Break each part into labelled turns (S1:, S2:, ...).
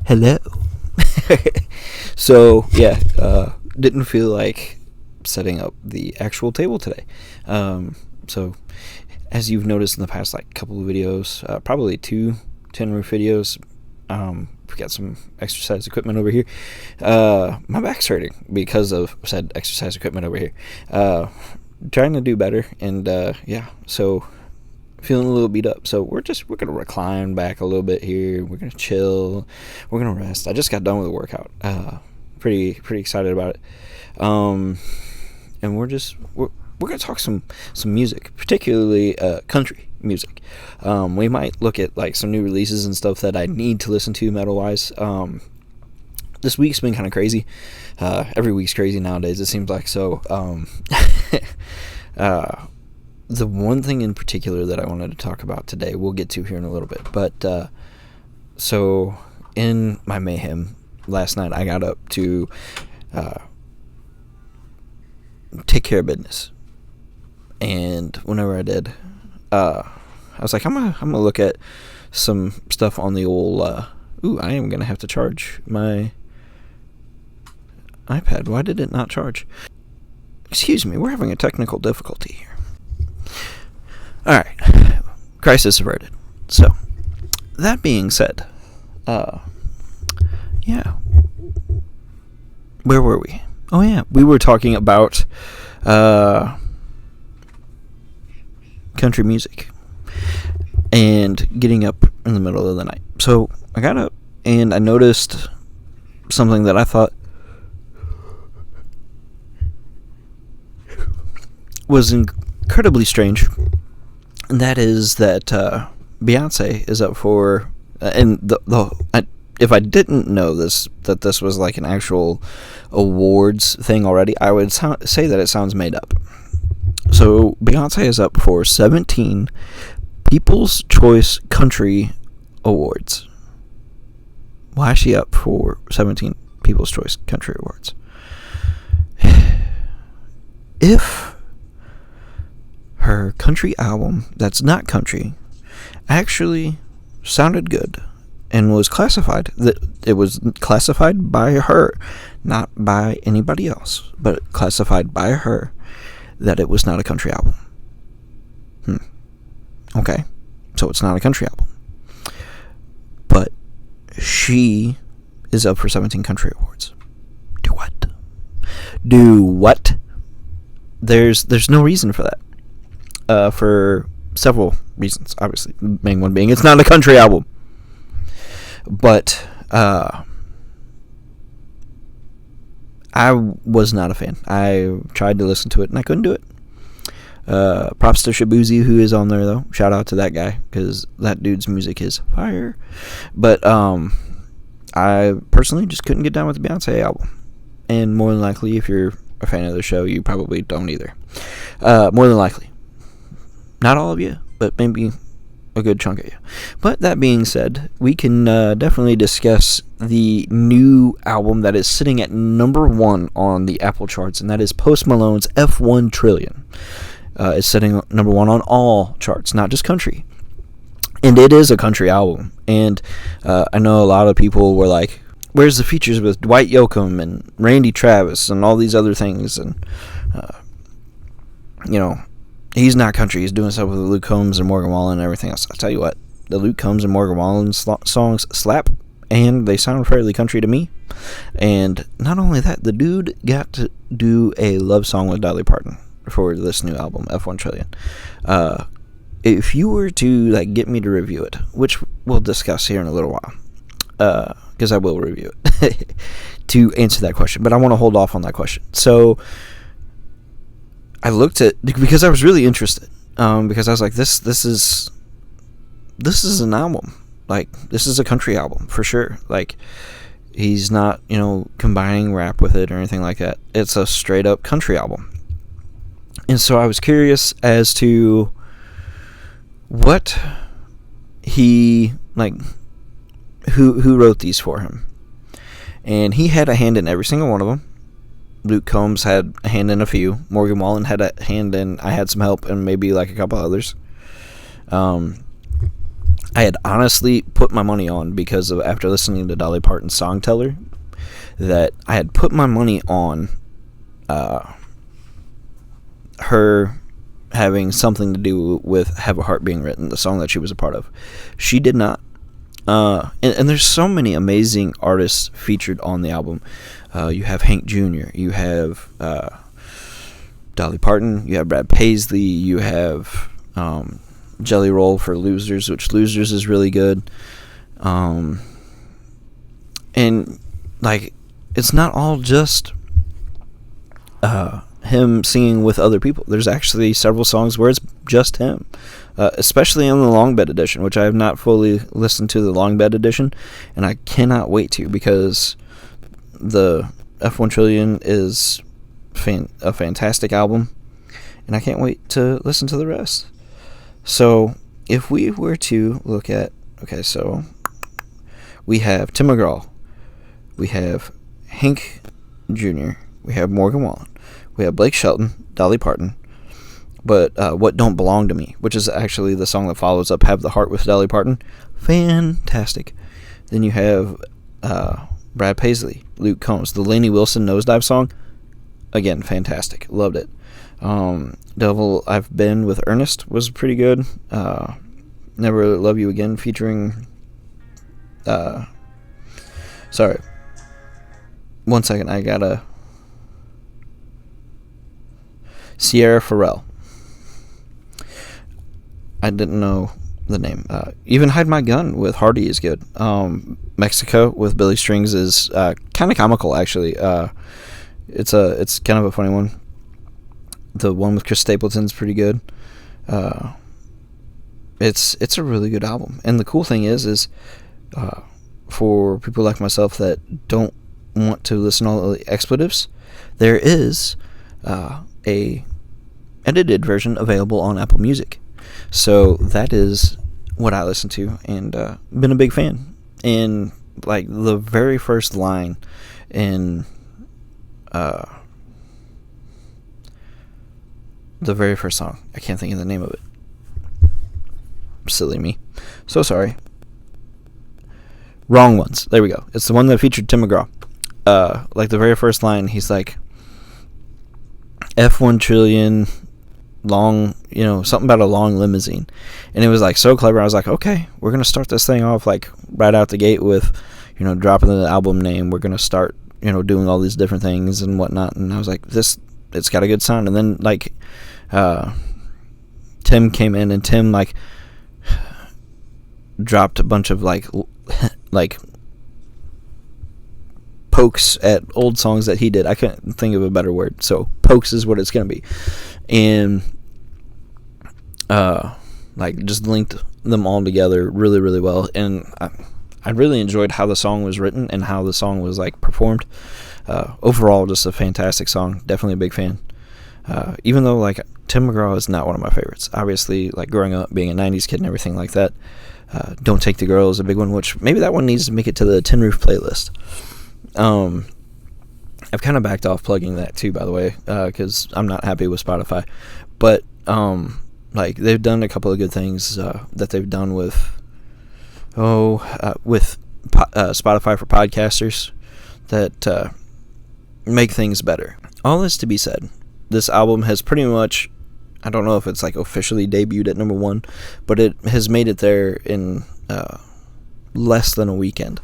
S1: Hello. So yeah, didn't feel like setting up the actual table today. So as you've noticed in the past like couple of videos, probably two tin roof videos, we got some exercise equipment over here. My back's hurting because of said exercise equipment over here. Trying to do better, and yeah, so feeling a little beat up. So we're gonna recline back a little bit here. We're gonna chill. We're gonna rest. I just got done with a workout. Pretty excited about it. And we're gonna talk some music, particularly country music. We might look at like some new releases and stuff that I need to listen to metal wise. This week's been kind of crazy. Every week's crazy nowadays, it seems like. So the one thing in particular that I wanted to talk about today, we'll get to here in a little bit. But so in my mayhem last night, I got up to take care of business, and whenever I did, I was like, I'm gonna look at some stuff on the old. I am gonna have to charge my iPad. Why did it not charge? Excuse me, we're having a technical difficulty here. Alright, crisis averted. So, that being said, yeah. Where were we? Oh yeah, we were talking about country music and getting up in the middle of the night. So, I got up and I noticed something that I thought was incredibly strange. And that is that Beyonce is up for, and if I didn't know that this was like an actual awards thing already, I would say that it sounds made up. So Beyonce is up for 17 People's Choice Country Awards. Why is she up for 17 People's Choice Country Awards? If her country album that's not country actually sounded good and was classified, that it was classified by her, not by anybody else, but classified by her, that it was not a country album. Okay, so it's not a country album, but she is up for 17 country awards. Do what? There's no reason for that. For several reasons, obviously. The main one being it's not a country album. But I was not a fan. I tried to listen to it and I couldn't do it. Props to Shabuzi, who is on there though. Shout out to that guy, because that dude's music is fire. But I personally just couldn't get down with the Beyonce album. And more than likely, if you're a fan of the show, you probably don't either. More than likely. Not all of you, but maybe a good chunk of you. But that being said, we can definitely discuss the new album that is sitting at number 1 on the Apple charts, and that is Post Malone's F1Trillyuns. It's sitting number 1 on all charts, not just country. And it is a country album. And I know a lot of people were like, where's the features with Dwight Yoakam and Randy Travis and all these other things? And, he's not country. He's doing stuff with Luke Combs and Morgan Wallen and everything else. I'll tell you what, the Luke Combs and Morgan Wallen songs slap, and they sound fairly country to me. And not only that, the dude got to do a love song with Dolly Parton for this new album, F1Trillyuns. If you were to get me to review it, which we'll discuss here in a little while, because I will review it, to answer that question, but I want to hold off on that question. So I looked at, because I was really interested, because I was like, this is an album, this is a country album for sure. He's not combining rap with it or anything like that. It's a straight up country album. And so I was curious as to what he who wrote these for him. And he had a hand in every single one of them. Luke Combs had a hand in a few. Morgan Wallen had a hand in, I had some help, and maybe a couple others. I had honestly put my money on, because of after listening to Dolly Parton's Song Teller, that I had put my money on her having something to do with Have a Heart Being Written, the song that she was a part of. She did not. And there's so many amazing artists featured on the album. You have Hank Jr., you have Dolly Parton, you have Brad Paisley, you have Jelly Roll for Losers, which Losers is really good. And like, it's not all just him singing with other people. There's actually several songs where it's just him, especially on the Long Bed edition, which I have not fully listened to the Long Bed edition, and I cannot wait to, because the F1Trillyuns is a fantastic album, and I can't wait to listen to the rest. So if we were to look at, so we have Tim McGraw, we have Hank Jr., we have Morgan Wallen, we have Blake Shelton, Dolly Parton, but What Don't Belong to Me, which is actually the song that follows up Have the Heart with Dolly Parton, fantastic. Then you have Brad Paisley, Luke Combs, the Lainey Wilson Nosedive song, again, fantastic, loved it. Devil I've Been with Ernest was pretty good. Never Love You Again featuring sorry, one second, I gotta Sierra Farrell. I didn't know the name. Even Hide My Gun with Hardy is good. Mexico with Billy Strings is kind of comical, actually. It's kind of a funny one. The one with Chris Stapleton's pretty good. It's a really good album. And the cool thing is for people like myself that don't want to listen to all the expletives, there is a edited version available on Apple Music. So that is what I listen to, and been a big fan. And like the very first line in the very first song, I can't think of the name of it. Silly me. So sorry. Wrong Ones. There we go. It's the one that featured Tim McGraw. Like the very first line, he's like, F1Trillyuns, long, something about a long limousine. And it was like so clever. I was like, okay, we're going to start this thing off like right out the gate with, dropping the album name. We're going to start, doing all these different things and whatnot. And I was like, it's got a good sound. And then like, Tim came in, and Tim like dropped a bunch of like pokes at old songs that he did. I couldn't think of a better word, so pokes is what it's gonna be. And like just linked them all together really, really well. And I really enjoyed how the song was written and how the song was like performed. Overall, just a fantastic song. Definitely a big fan. Even though like Tim McGraw is not one of my favorites. Obviously, like growing up being a 90s kid and everything like that, Don't Take the Girl is a big one, which maybe that one needs to make it to the Tin Roof playlist. I've kind of backed off plugging that too, by the way, because I'm not happy with Spotify. But like they've done a couple of good things that they've done with Spotify for podcasters that make things better. All this to be said, this album has pretty much, I don't know if it's like officially debuted at number 1, but it has made it there in less than a weekend.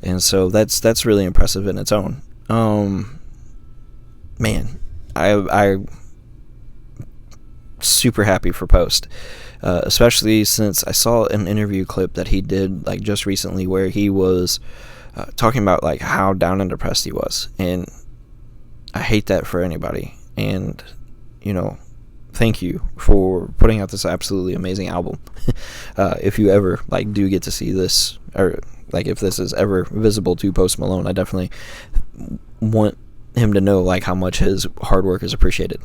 S1: And so that's really impressive in its own. Man, I super happy for Post, especially since I saw an interview clip that he did like just recently where he was talking about like how down and depressed he was, and I hate that for anybody. And thank you for putting out this absolutely amazing album. If you ever like do get to see this, or like if this is ever visible to Post Malone, I definitely want him to know like how much his hard work is appreciated.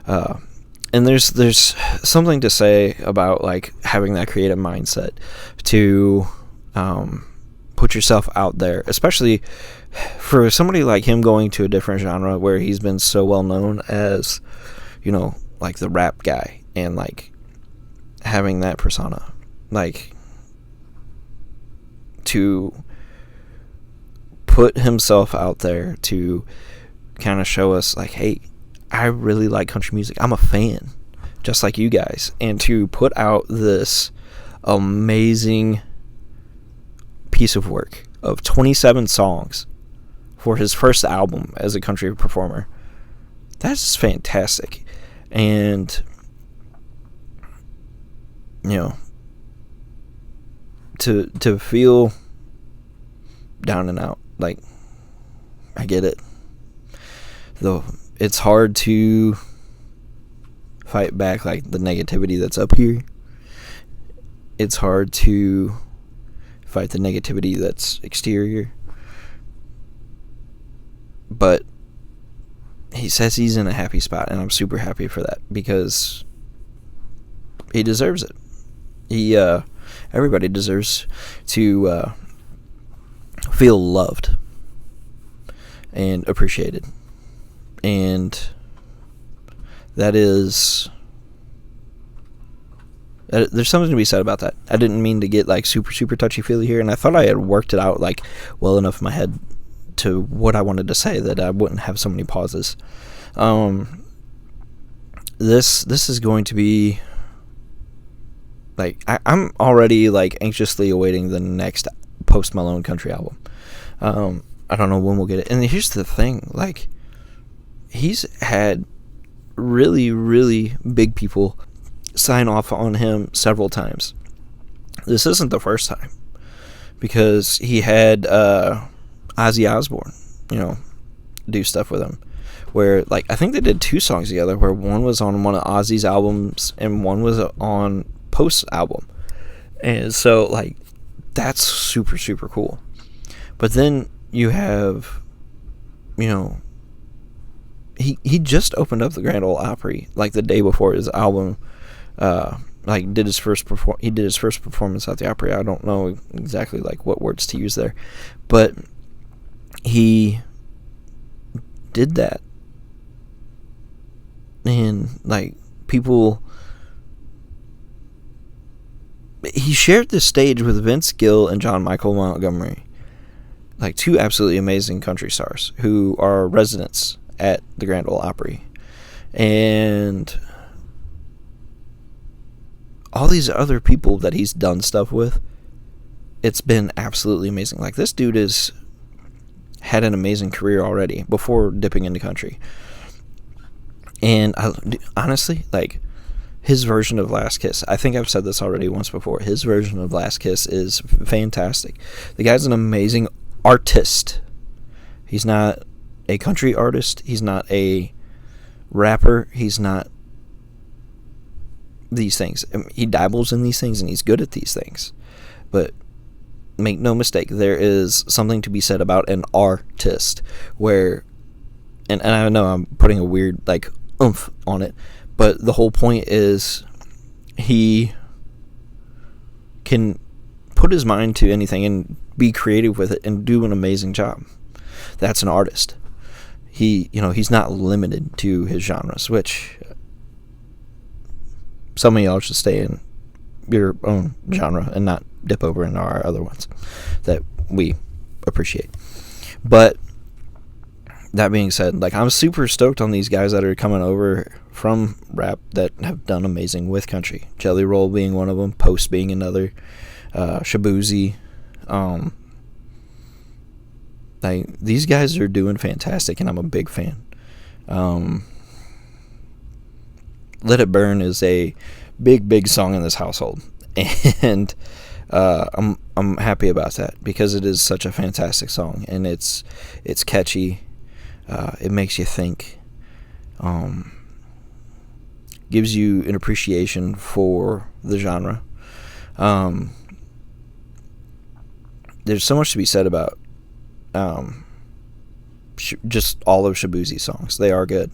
S1: And there's something to say about like having that creative mindset to put yourself out there, especially for somebody like him going to a different genre where he's been so well known as, like the rap guy, and like having that persona. Like to put himself out there to kind of show us, like, hey, I really like country music. I'm a fan, just like you guys. And to put out this amazing piece of work of 27 songs for his first album as a country performer, that's fantastic. And, you know, to feel down and out, like, I get it. Though it's hard to fight back, like, the negativity that's up here. It's hard to fight the negativity that's exterior. But he says he's in a happy spot, and I'm super happy for that, because he deserves it. Everybody deserves to feel loved and appreciated. And there's something to be said about that. I didn't mean to get, like, super, super touchy-feely here, and I thought I had worked it out, like, well enough in my head to what I wanted to say that I wouldn't have so many pauses. This is going to be, like, I'm already, like, anxiously awaiting the next Post Malone country album. I don't know when we'll get it. And here's the thing, like, he's had really, really big people sign off on him several times. This isn't the first time, because he had Ozzy Osbourne, you know, do stuff with him, where, like, I think they did 2 songs together, where one was on one of Ozzy's albums and one was on Post's album. And so, like, that's super, super cool. But then you have, you know, he just opened up the Grand Ole Opry, like, the day before his album, like, did his first performance at the Opry. I don't know exactly, like, what words to use there, but he did that, and, like, people, he shared the stage with Vince Gill and John Michael Montgomery, like, 2 absolutely amazing country stars who are residents at the Grand Ole Opry. And all these other people that he's done stuff with, it's been absolutely amazing. Like, this dude has had an amazing career already before dipping into country. And honestly, like, his version of Last Kiss, I think I've said this already once before, his version of Last Kiss is fantastic. The guy's an amazing artist. He's not a country artist. He's not a rapper. He's not these things. He dabbles in these things, and he's good at these things. But make no mistake, there is something to be said about an artist, where, and I know I'm putting a weird, like, oomph on it, but the whole point is he can put his mind to anything and be creative with it and do an amazing job. That's an artist. He's not limited to his genres, which some of y'all should stay in your own genre and not dip over into our other ones that we appreciate. But that being said, like, I'm super stoked on these guys that are coming over from rap that have done amazing with country. Jelly Roll being one of them, Post being another, Shabuzi. Like, these guys are doing fantastic, and I'm a big fan. Let It Burn is a big song in this household, and I'm happy about that, because it is such a fantastic song, and it's catchy. It makes you think, gives you an appreciation for the genre. There's so much to be said about just all of Shabuzi's songs. They are good.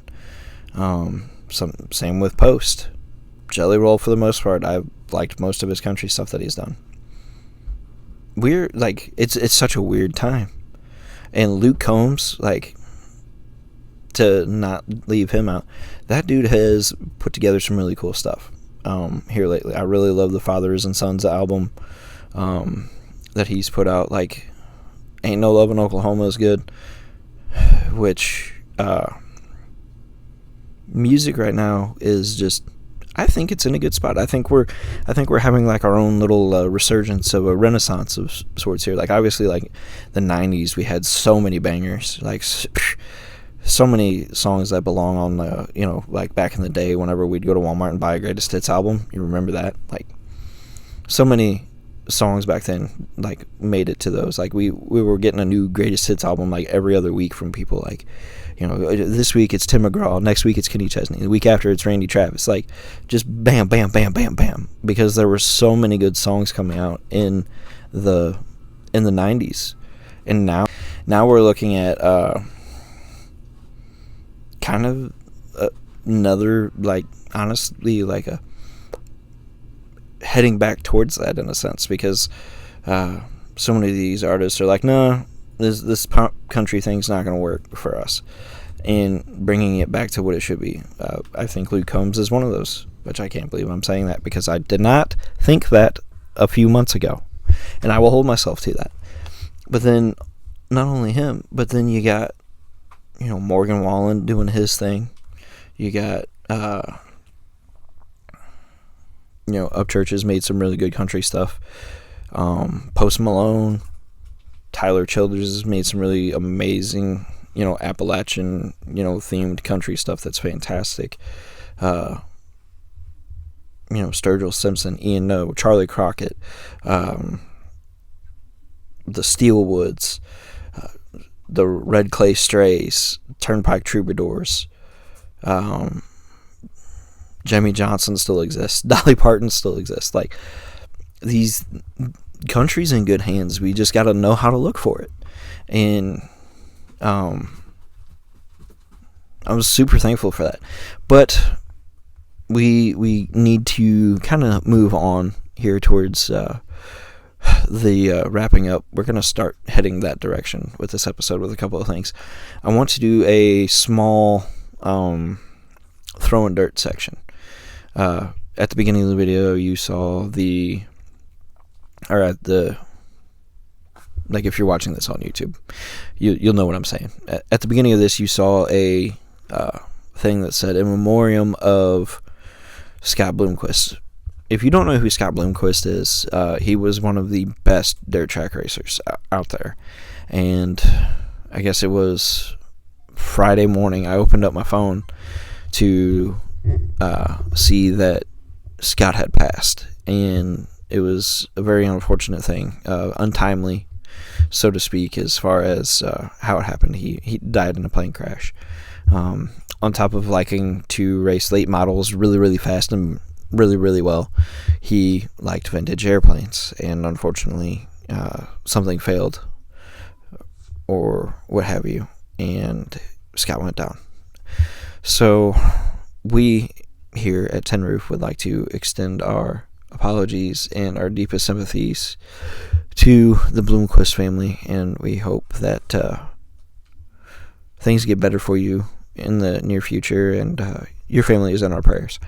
S1: Same with Post. Jelly Roll, for the most part, I've liked most of his country stuff that he's done. It's such a weird time. And Luke Combs, like, to not leave him out, that dude has put together some really cool stuff here lately. I really love the Fathers and Sons album. that he's put out. Like, Ain't No Love in Oklahoma is good, which music right now is just, I think it's in a good spot. I think we're having like our own little resurgence of a renaissance of sorts here. Like, obviously, like the 90s, we had so many bangers, like so many songs that belong on like back in the day whenever we'd go to Walmart and buy a greatest hits album. You remember that? Like, so many songs back then like made it to those. Like, we were getting a new greatest hits album like every other week from people. Like, this week it's Tim McGraw, next week it's Kenny Chesney, the week after it's Randy Travis. Like, just bam, bam, bam, bam, bam, because there were so many good songs coming out in the 90s. And now we're looking at kind of another, like, honestly, like a heading back towards that in a sense, because so many of these artists are like, no, this pop country thing's not going to work for us, and bringing it back to what it should be. I think Luke Combs is one of those, which I can't believe I'm saying that, because I did not think that a few months ago, and I will hold myself to that. But then, not only him, but then you got, Morgan Wallen doing his thing. You got, Upchurch has made some really good country stuff. Post Malone, Tyler Childers has made some really amazing, Appalachian, themed country stuff that's fantastic. Sturgill Simpson, Ian Noe, Charlie Crockett, the Steelwoods, the Red Clay Strays, Turnpike Troubadours, Jimmy Johnson still exists, Dolly Parton still exists. Like, these country's in good hands. We just got to know how to look for it. And I was super thankful for that. But we need to kind of move on here towards the wrapping up. We're going to start heading that direction with this episode with a couple of things. I want to do a small throwing dirt section. At the beginning of the video, you saw like, if you're watching this on YouTube, you'll know what I'm saying. At the beginning of this, you saw a thing that said, in memoriam of Scott Bloomquist. If you don't know who Scott Bloomquist is, he was one of the best dirt track racers out there. And I guess it was Friday morning, I opened up my phone to see that Scott had passed. And it was a very unfortunate thing, untimely, so to speak, as far as how it happened. He died in a plane crash. On top of liking to race late models really, really fast and really, really well, he liked vintage airplanes, and unfortunately something failed or what have you, and Scott went down. So we here at Tin Roof would like to extend our apologies and our deepest sympathies to the Bloomquist family, and we hope that things get better for you in the near future, and your family is in our prayers.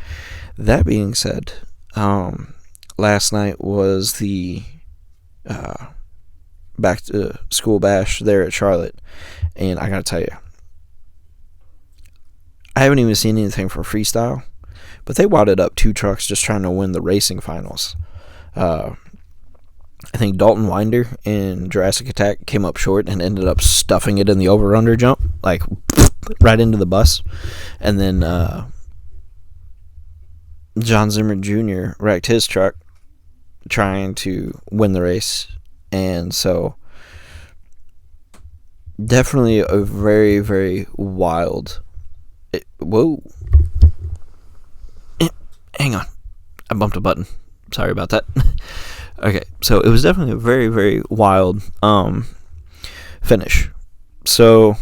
S1: That being said, last night was the back to school bash there at Charlotte, and I gotta tell you, I haven't even seen anything from freestyle, but they wadded up 2 trucks just trying to win the racing finals. I think Dalton Winder in Jurassic Attack came up short and ended up stuffing it in the over-under jump, like right into the bus. And then John Zimmer Jr. wrecked his truck trying to win the race. And so definitely a very, very wild... Whoa. Hang on. I bumped a button. Sorry about that. Okay, so it was definitely a very, very wild finish. So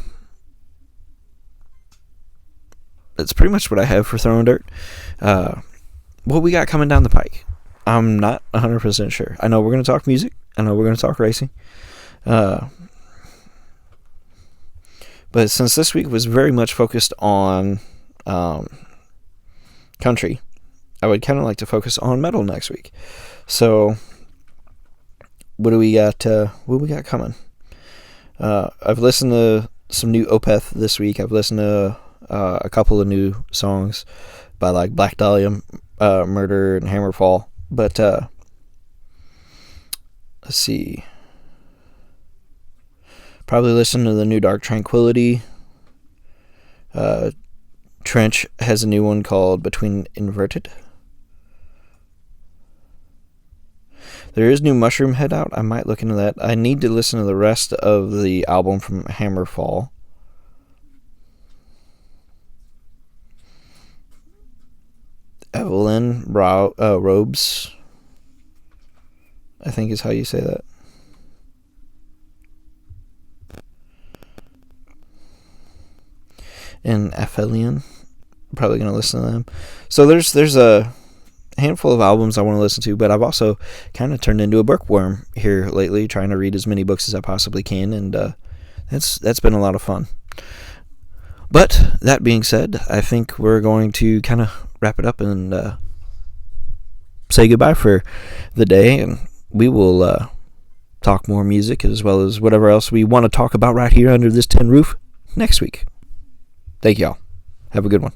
S1: that's pretty much what I have for throwing dirt. What we got coming down the pike, I'm not 100% sure. I know we're going to talk music. I know we're going to talk racing. But since this week was very much focused on country, I would kind of like to focus on metal next week. So what do we got? What we got coming? I've listened to some new Opeth this week. I've listened to a couple of new songs by like Black Dahlia Murder and Hammerfall. But let's see. Probably listen to the new Dark Tranquillity. Trench has a new one called Between Inverted. There is new Mushroom Head out. I might look into that. I need to listen to the rest of the album from Hammerfall. Evelyn Robes, I think is how you say that. And Aphelion. I'm probably going to listen to them. So there's a handful of albums I want to listen to, but I've also kind of turned into a bookworm here lately, trying to read as many books as I possibly can, and that's been a lot of fun. But that being said, I think we're going to kind of wrap it up and say goodbye for the day, and we will talk more music as well as whatever else we want to talk about right here under this tin roof next week. Thank y'all. Have a good one.